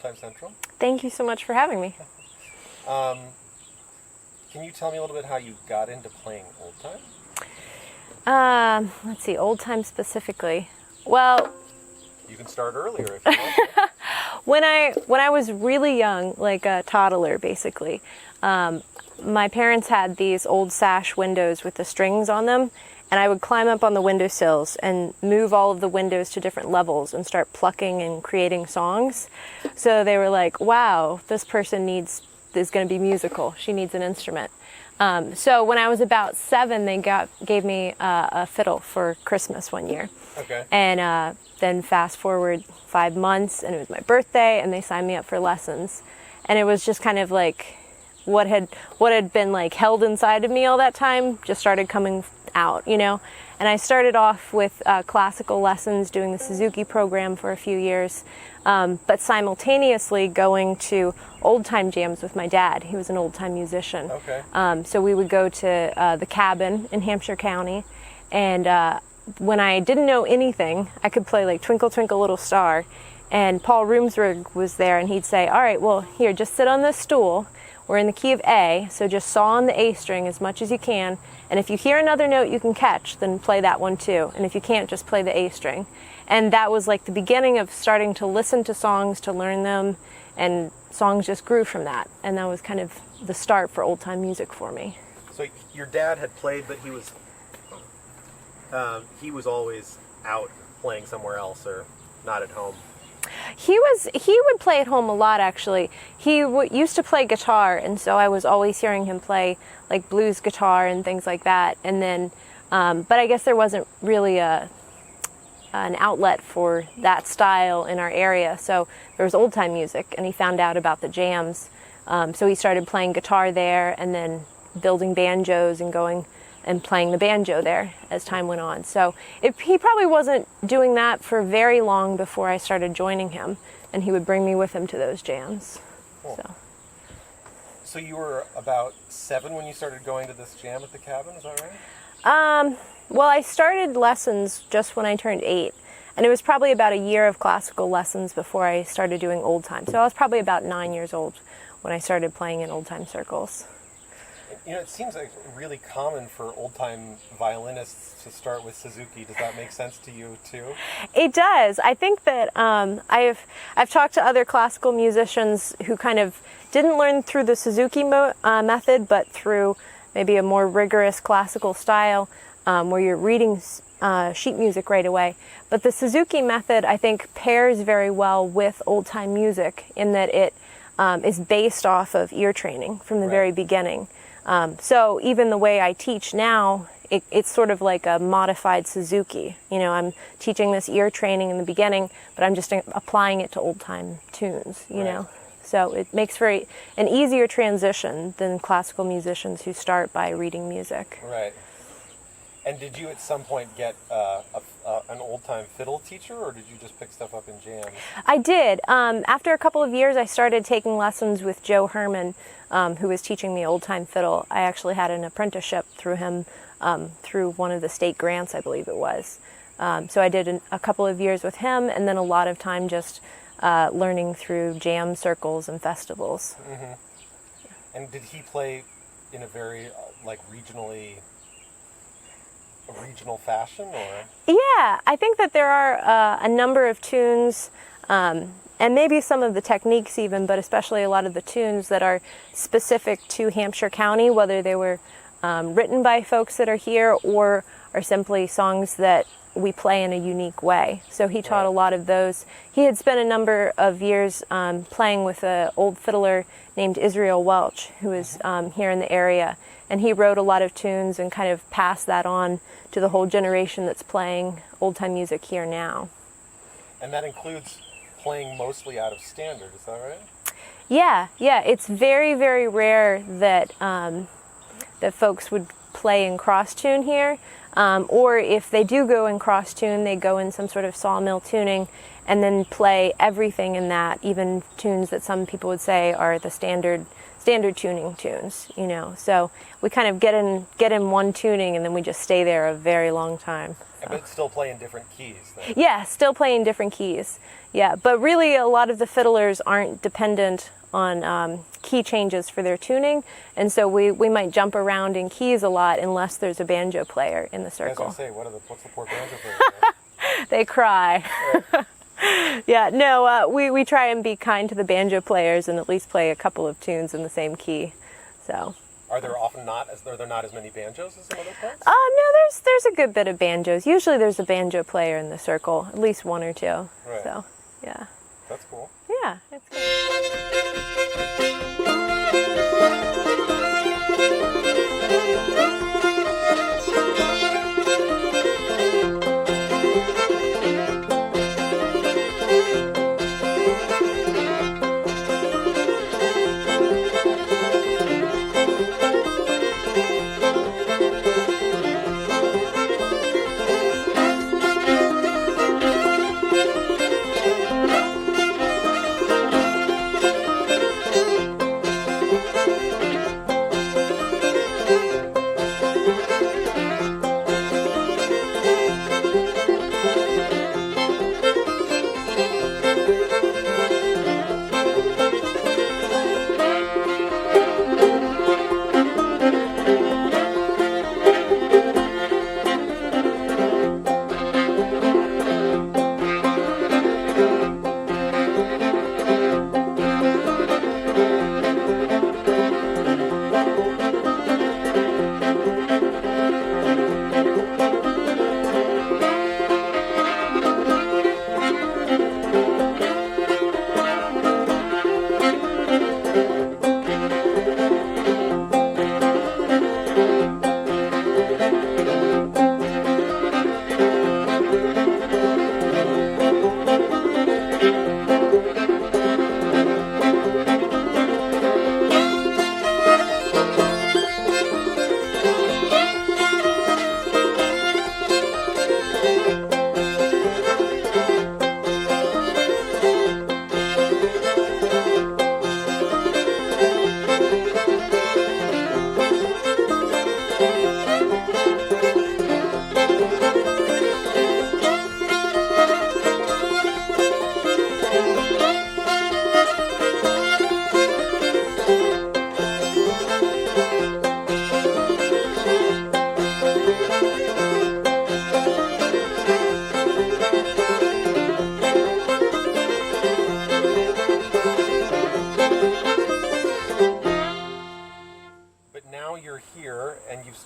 Oldtime Central. Thank you so much for having me. Can you tell me a little bit how you got into playing old time? Let's see, old time specifically. Well, you can start earlier if you want. when I was really young, like a toddler basically, my parents had these old sash windows with the strings on them, and I would climb up on the windowsills and move all of the windows to different levels and start plucking and creating songs. So they were like, wow, this person is going to be musical. She needs an instrument. So when I was about 7, they gave me a fiddle for Christmas one year. Okay. And then fast forward 5 months, and it was my birthday, and they signed me up for lessons. And it was just kind of like what had been like held inside of me all that time just started coming out, you know. And I started off with classical lessons, doing the Suzuki program for a few years, but simultaneously going to old-time jams with my dad. He was an old-time musician. Okay. So we would go to the Cabin in Hampshire County, and when I didn't know anything, I could play like Twinkle Twinkle Little Star, and Paul Roomsberg was there, and he'd say, all right, well, here, just sit on this stool. We're in the key of A, so just saw on the A string as much as you can, and if you hear another note you can catch, then play that one too, and if you can't, just play the A string. And that was like the beginning of starting to listen to songs, to learn them, and songs just grew from that, and that was kind of the start for old-time music for me. So your dad had played, but he was always out playing somewhere else or not at home. He would play at home a lot, actually. He used to play guitar, and so I was always hearing him play like blues guitar and things like that. And then, but I guess there wasn't really an outlet for that style in our area. So there was old time music, and he found out about the jams. So he started playing guitar there, and then building banjos and going and playing the banjo there as time went on. So he probably wasn't doing that for very long before I started joining him, and he would bring me with him to those jams. Cool. So you were about 7 when you started going to this jam at the Cabin, is that right? Well, I started lessons just when I turned 8, and it was probably about a year of classical lessons before I started doing old time. So I was probably about 9 years old when I started playing in old time circles. You know, it seems like really common for old-time violinists to start with Suzuki. Does that make sense to you, too? It does. I think that I've talked to other classical musicians who kind of didn't learn through the Suzuki method, but through maybe a more rigorous classical style where you're reading sheet music right away. But the Suzuki method, I think, pairs very well with old-time music in that it is based off of ear training from the very beginning. So even the way I teach now, it's sort of like a modified Suzuki. You know, I'm teaching this ear training in the beginning, but I'm just applying it to old-time tunes, you know. So it makes for an easier transition than classical musicians who start by reading music. Right. And did you at some point get an old-time fiddle teacher, or did you just pick stuff up in jams? I did. After a couple of years, I started taking lessons with Joe Herman, who was teaching me old-time fiddle. I actually had an apprenticeship through him, through one of the state grants, I believe it was. So I did a couple of years with him, and then a lot of time just learning through jam circles and festivals. Mm-hmm. And did he play in a very regional fashion, or? Yeah, I think that there are a number of tunes, and maybe some of the techniques even, but especially a lot of the tunes that are specific to Hampshire County, whether they were written by folks that are here or are simply songs that we play in a unique way. So he taught a lot of those. He had spent a number of years playing with an old fiddler named Israel Welch, who is here in the area. And he wrote a lot of tunes and kind of passed that on to the whole generation that's playing old-time music here now. And that includes playing mostly out of standard, is that right? Yeah. It's very, very rare that that folks would play in cross tune here. Or if they do go in cross tune, they go in some sort of sawmill tuning and then play everything in that, even tunes that some people would say are the standard tuning tunes, you know. So we kind of get in one tuning and then we just stay there a very long time. So. But still play in different keys then. Yeah, still playing different keys. Yeah, but really a lot of the fiddlers aren't dependent on key changes for their tuning, and so we might jump around in keys a lot unless there's a banjo player in the circle. I was going to say, what's the poor banjo player? They cry. Right. Yeah, no, we try and be kind to the banjo players and at least play a couple of tunes in the same key. So. Are there not as many banjos as some other parts? No, there's a good bit of banjos. Usually there's a banjo player in the circle, at least one or two. Right. So, yeah. That's cool. Yeah, it's good.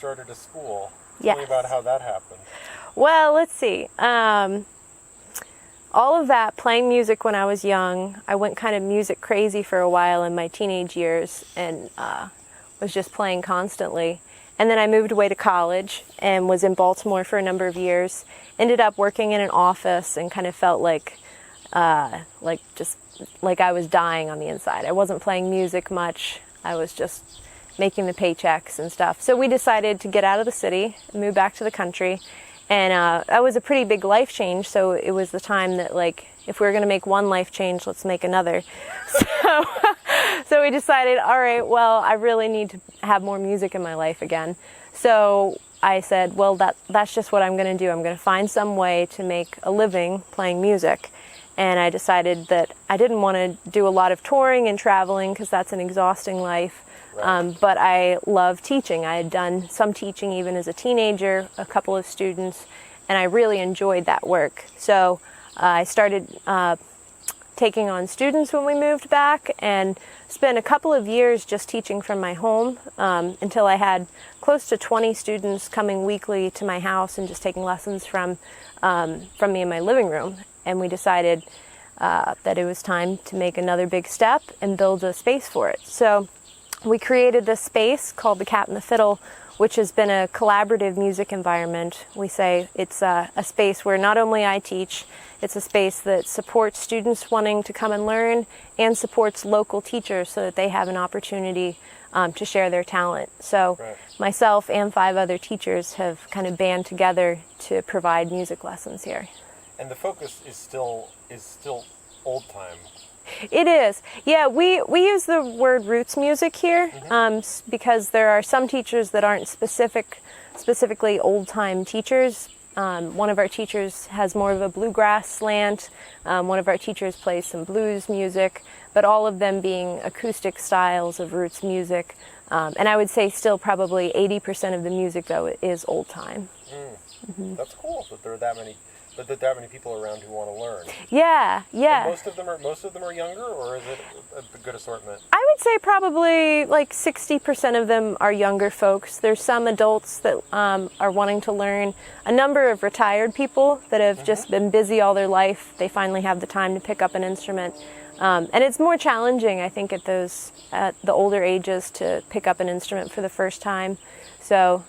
started a school. Yes. Tell me about how that happened. Well, let's see. All of that, playing music when I was young, I went kind of music crazy for a while in my teenage years and was just playing constantly. And then I moved away to college and was in Baltimore for a number of years. Ended up working in an office and kind of felt like I was dying on the inside. I wasn't playing music much. I was just making the paychecks and stuff. So we decided to get out of the city and move back to the country. And that was a pretty big life change. So it was the time that, like, if we were going to make one life change, let's make another. So we decided, all right, well, I really need to have more music in my life again. So I said, well, that's just what I'm going to do. I'm going to find some way to make a living playing music. And I decided that I didn't want to do a lot of touring and traveling because that's an exhausting life. Right. But I love teaching. I had done some teaching even as a teenager, a couple of students, and I really enjoyed that work. So I started taking on students when we moved back and spent a couple of years just teaching from my home until I had close to 20 students coming weekly to my house and just taking lessons from me in my living room. And we decided that it was time to make another big step and build a space for it. So we created this space called the Cat and the Fiddle, which has been a collaborative music environment. We say it's a space where not only I teach, it's a space that supports students wanting to come and learn and supports local teachers so that they have an opportunity to share their talent. So myself and 5 other teachers have kind of band together to provide music lessons here. And the focus is still old time. It is. Yeah, we use the word roots music here because there are some teachers that aren't specifically old time teachers. One of our teachers has more of a bluegrass slant. One of our teachers plays some blues music, but all of them being acoustic styles of roots music. And I would say still probably 80% of the music, though, is old time. That's cool that there are that many people around who want to learn. Yeah. And most of them are younger, or is it a good assortment? I would say probably like 60% of them are younger folks. There's some adults that are wanting to learn. A number of retired people that have just been busy all their life. They finally have the time to pick up an instrument. And it's more challenging, I think, at the older ages to pick up an instrument for the first time. So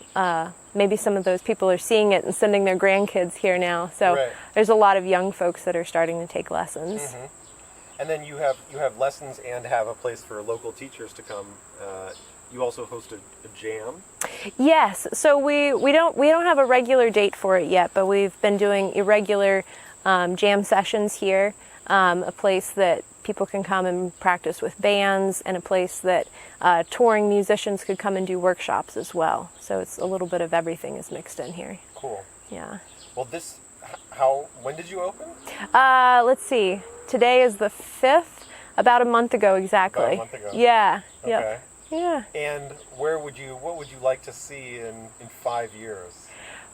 maybe some of those people are seeing it and sending their grandkids here now. So there's a lot of young folks that are starting to take lessons. And then you have lessons and have a place for local teachers to come. You also host a jam. Yes. So we don't have a regular date for it yet, but we've been doing irregular jam sessions here. A place that people can come and practice with bands, and a place that touring musicians could come and do workshops as well. So it's a little bit of everything is mixed in here. Cool. Yeah. Well, when did you open? Let's see. Today is the 5th. About a month ago exactly. About a month ago. Yeah. Okay. Yep. Yeah. And what would you like to see in 5 years?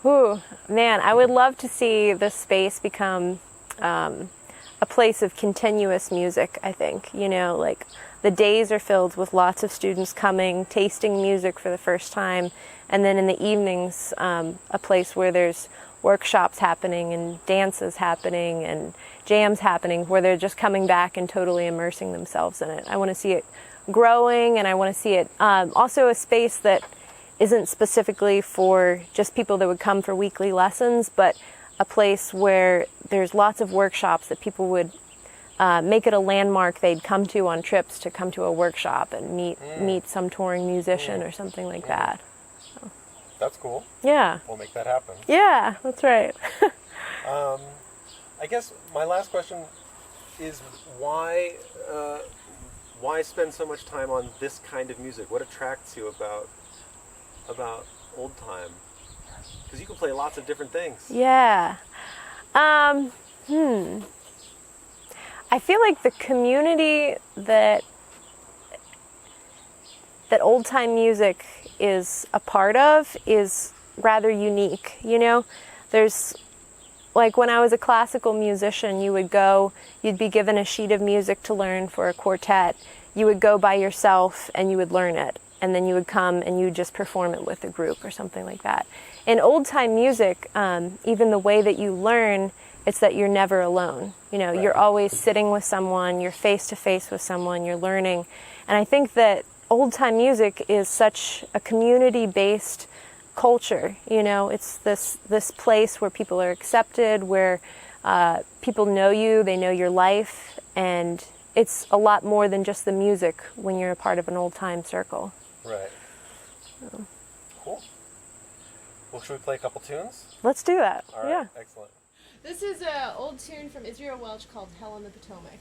Ooh, man, I would love to see this space become a place of continuous music, I think. You know, like the days are filled with lots of students coming, tasting music for the first time, and then in the evenings, a place where there's workshops happening and dances happening and jams happening where they're just coming back and totally immersing themselves in it. I want to see it growing, and I want to see it also a space that isn't specifically for just people that would come for weekly lessons, but a place where there's lots of workshops that people would make it a landmark they'd come to on trips to come to a workshop and meet some touring musician or something like that. So. That's cool. Yeah. We'll make that happen. Yeah, that's right. I guess my last question is why spend so much time on this kind of music? What attracts you about old time? Because you can play lots of different things. Yeah. I feel like the community that old time music is a part of is rather unique. You know, there's like when I was a classical musician, you'd be given a sheet of music to learn for a quartet. You would go by yourself and you would learn it. And then you would come and you would just perform it with a group or something like that. In old time music, even the way that you learn, it's that you're never alone. You know, you're always sitting with someone, you're face to face with someone, you're learning. And I think that old time music is such a community-based culture. You know, it's this place where people are accepted, where people know you, they know your life, and it's a lot more than just the music when you're a part of an old time circle. Right. Cool. Well, should we play a couple tunes? Let's do that. All right. Yeah. Excellent. This is an old tune from Israel Welch called Hell on the Potomac.